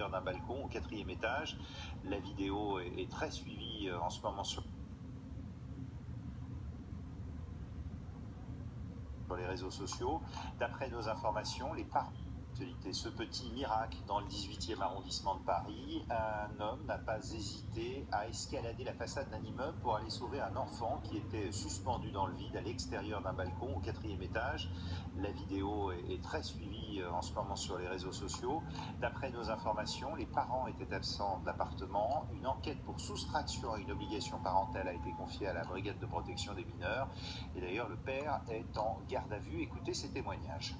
l'extérieur d'un balcon au 4e étage. La vidéo est très suivie en ce moment sur les réseaux sociaux. D'après nos informations, les parents ce petit miracle dans le 18e arrondissement de Paris, un homme n'a pas hésité à escalader la façade d'un immeuble pour aller sauver un enfant qui était suspendu dans le vide à l'extérieur d'un balcon au 4e étage. La vidéo est très suivie en ce moment sur les réseaux sociaux. D'après nos informations, les parents étaient absents de l'appartement. Une enquête pour soustraction à une obligation parentale a été confiée à la brigade de protection des mineurs. Et d'ailleurs, le père est en garde à vue. Écoutez ses témoignages.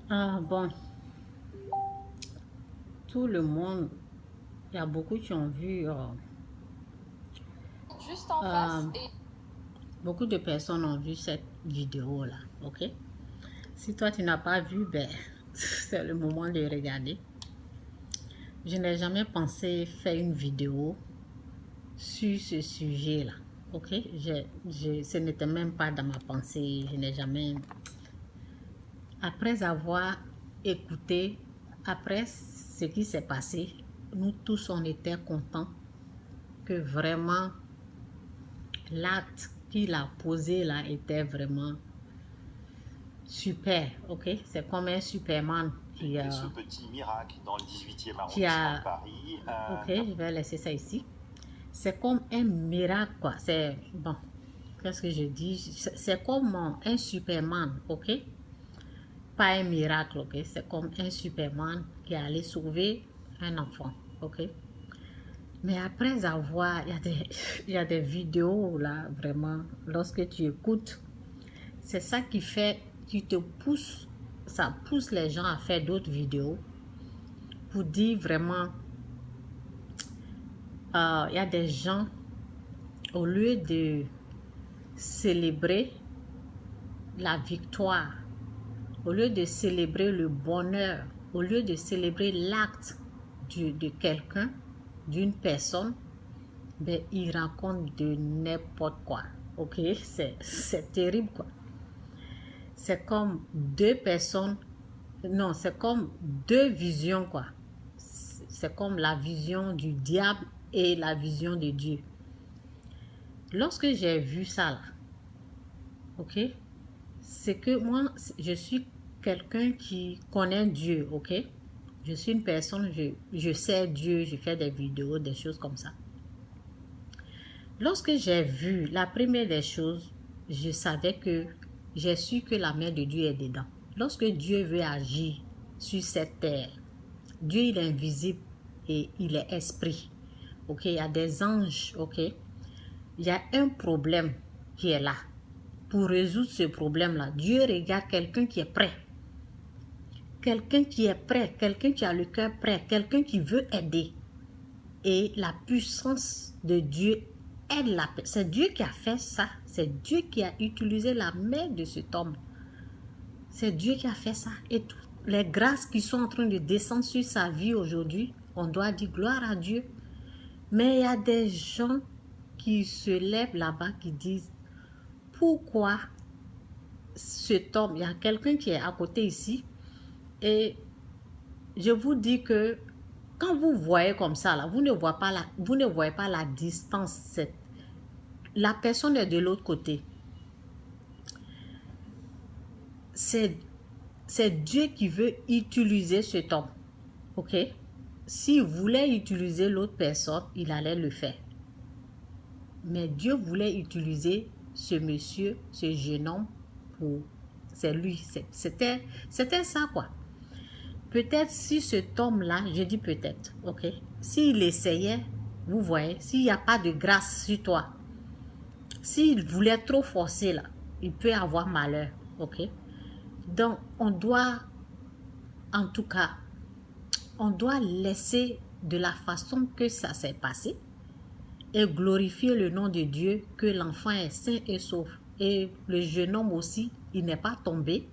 Ah bon, tout le monde, il y a beaucoup qui ont vu, juste en face et beaucoup de personnes ont vu cette vidéo-là, ok? Si toi tu n'as pas vu, ben, c'est le moment de regarder. Je n'ai jamais pensé faire une vidéo sur ce sujet-là, ok? Ce n'était même pas dans ma pensée, je n'ai jamais... Après avoir écouté, après ce qui s'est passé, nous tous on était contents que vraiment l'acte qu'il a posé là était vraiment super, ok? C'est comme un Superman qui a... Ce petit miracle dans le 18e arrondissement de Paris. Ok, je vais laisser ça ici. C'est comme un miracle, quoi. C'est... Bon, qu'est-ce que je dis? C'est comme un Superman, ok? Pas un miracle, ok? C'est comme un Superman qui est allé sauver un enfant, ok? Mais après avoir, il y a des vidéos là, vraiment, lorsque tu écoutes, c'est ça qui fait, qui te pousse, ça pousse les gens à faire d'autres vidéos pour dire vraiment, il y a des gens, au lieu de célébrer la victoire, au lieu de célébrer le bonheur, au lieu de célébrer l'acte de quelqu'un, d'une personne, ben, ils racontent de n'importe quoi. Ok, c'est terrible, quoi. C'est comme deux personnes, non, c'est comme deux visions, quoi. C'est comme la vision du diable et la vision de Dieu. Lorsque j'ai vu ça, là, ok, c'est que moi, je suis quelqu'un qui connaît Dieu, ok. Je suis une personne, je sais Dieu, je fais des vidéos, des choses comme ça. Lorsque j'ai vu la première des choses, je savais que j'ai su que la main de Dieu est dedans. Lorsque Dieu veut agir sur cette terre, Dieu il est invisible et il est esprit. Ok, il y a des anges, ok. Il y a un problème qui est là. Pour résoudre ce problème-là, Dieu regarde quelqu'un qui est prêt. Quelqu'un qui est prêt, quelqu'un qui a le cœur prêt, quelqu'un qui veut aider. Et la puissance de Dieu aide la personne. C'est Dieu qui a fait ça. C'est Dieu qui a utilisé la main de cet homme. C'est Dieu qui a fait ça. Et toutes les grâces qui sont en train de descendre sur sa vie aujourd'hui, on doit dire gloire à Dieu. Mais il y a des gens qui se lèvent là-bas qui disent pourquoi cet homme, il y a quelqu'un qui est à côté ici et je vous dis que quand vous voyez comme ça, là, vous ne voyez pas la distance. La personne est de l'autre côté. C'est Dieu qui veut utiliser cet homme. Ok? S'il voulait utiliser l'autre personne, il allait le faire. Mais Dieu voulait utiliser ce monsieur, ce jeune homme, pour... C'est lui. C'était ça, quoi. Peut-être si cet homme-là, je dis peut-être, ok? S'il essayait, vous voyez, s'il n'y a pas de grâce sur toi, s'il voulait trop forcer, là, il peut avoir malheur, ok? Donc, on doit, en tout cas, on doit laisser de la façon que ça s'est passé et glorifier le nom de Dieu, que l'enfant est sain et sauf. Et le jeune homme aussi, il n'est pas tombé.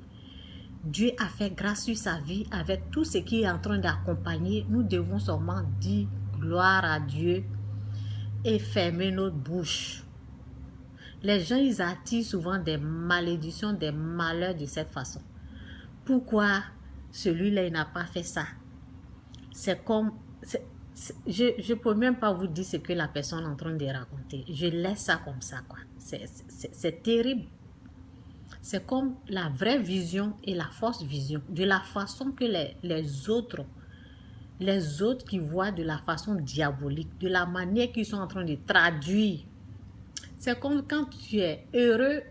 Dieu a fait grâce sur sa vie avec tout ce qui est en train d'accompagner. Nous devons seulement dire gloire à Dieu et fermer notre bouche. Les gens, ils attirent souvent des malédictions, des malheurs de cette façon. pourquoi celui-là il n'a pas fait ça. C'est comme... je ne peux même pas vous dire ce que la personne est en train de raconter. Je laisse ça comme ça, quoi. C'est terrible. C'est comme la vraie vision et la fausse vision. De la façon que les autres qui voient de la façon diabolique, de la manière qu'ils sont en train de traduire. C'est comme quand tu es heureux,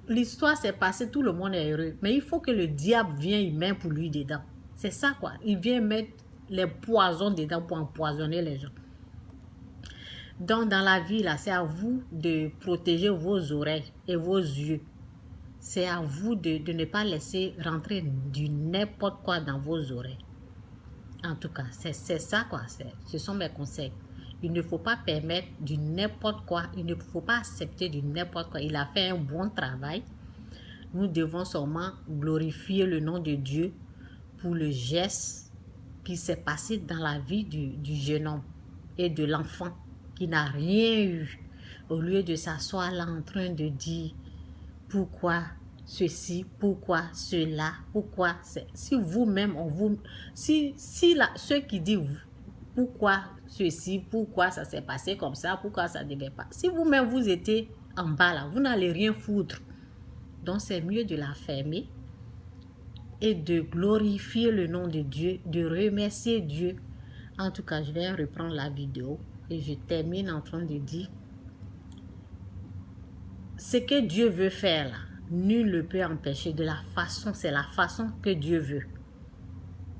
l'histoire s'est passée, tout le monde est heureux. Mais il faut que le diable vienne y mettre pour lui dedans. C'est ça, quoi. Il vient mettre les poisons dedans pour empoisonner les gens. Donc, dans la vie, là, c'est à vous de protéger vos oreilles et vos yeux. C'est à vous de ne pas laisser rentrer du n'importe quoi dans vos oreilles. En tout cas, c'est ça, quoi. Ce sont mes conseils. Il ne faut pas permettre du n'importe quoi. Il ne faut pas accepter du n'importe quoi. Il a fait un bon travail. Nous devons seulement glorifier le nom de Dieu pour le geste qui s'est passé dans la vie du jeune homme et de l'enfant qui n'a rien eu. Au lieu de s'asseoir là en train de dire pourquoi ceci, pourquoi cela, pourquoi si vous-même ceux qui disent pourquoi ceci, pourquoi ça s'est passé comme ça, pourquoi ça ne devait pas, si vous-même vous étiez en bas là, vous n'allez rien foutre. Donc c'est mieux de la fermer et de glorifier le nom de Dieu, de remercier Dieu. En tout cas, je vais reprendre la vidéo et je termine en train de dire ce que Dieu veut faire là, nul ne peut empêcher. De la façon, c'est la façon que Dieu veut.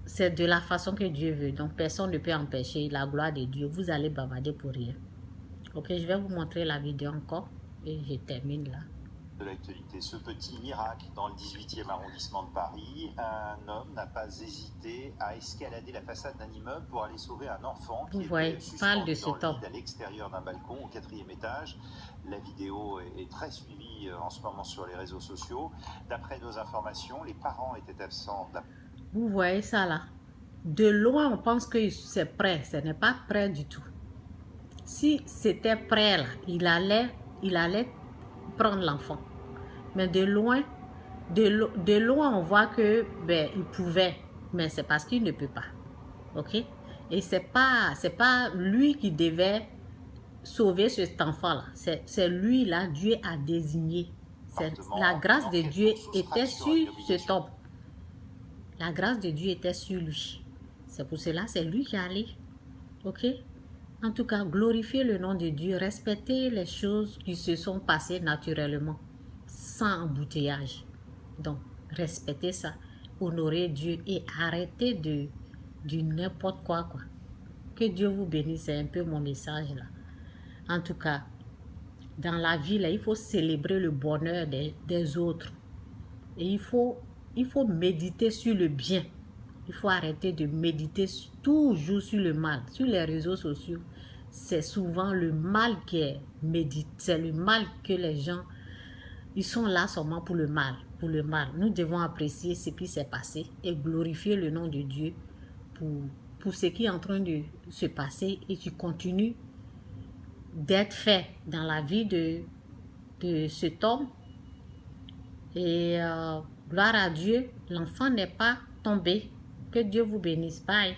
C'est de la façon que Dieu veut. Donc, personne ne peut empêcher la gloire de Dieu. Vous allez bavarder pour rien. Ok, je vais vous montrer la vidéo encore et je termine là. De l'actualité, ce petit miracle dans le 18e arrondissement de Paris, un homme n'a pas hésité à escalader la façade d'un immeuble pour aller sauver un enfant qui était suspendu dans le vide à l'extérieur d'un balcon au 4e étage. La vidéo est très suivie en ce moment sur les réseaux sociaux. D'après nos informations, les parents étaient absents. Vous voyez ça là? De loin, on pense que c'est prêt. Ce n'est pas prêt du tout. Si c'était prêt là, il allait prendre l'enfant. Mais de loin, on voit que il pouvait, mais c'est parce qu'il ne peut pas. Ok? Et c'est pas lui qui devait sauver cet enfant-là. C'est lui là, Dieu a désigné. La grâce de Dieu était sur cet homme. La grâce de Dieu était sur lui. C'est pour cela, c'est lui qui est allé. Ok? En tout cas, glorifier le nom de Dieu, respecter les choses qui se sont passées naturellement, sans embouteillage. Donc, respectez ça, honorez Dieu et arrêtez de n'importe quoi. Que Dieu vous bénisse, c'est un peu mon message là. En tout cas, dans la vie, là, il faut célébrer le bonheur des autres. Et il faut méditer sur le bien. Il faut arrêter de méditer toujours sur le mal. Sur les réseaux sociaux, c'est souvent le mal qui est médité. C'est le mal que les gens, ils sont là seulement pour le mal. Nous devons apprécier ce qui s'est passé et glorifier le nom de Dieu pour ce qui est en train de se passer et qui continue d'être fait dans la vie de cet homme. Et gloire à Dieu, l'enfant n'est pas tombé. Que Dieu vous bénisse. Bye.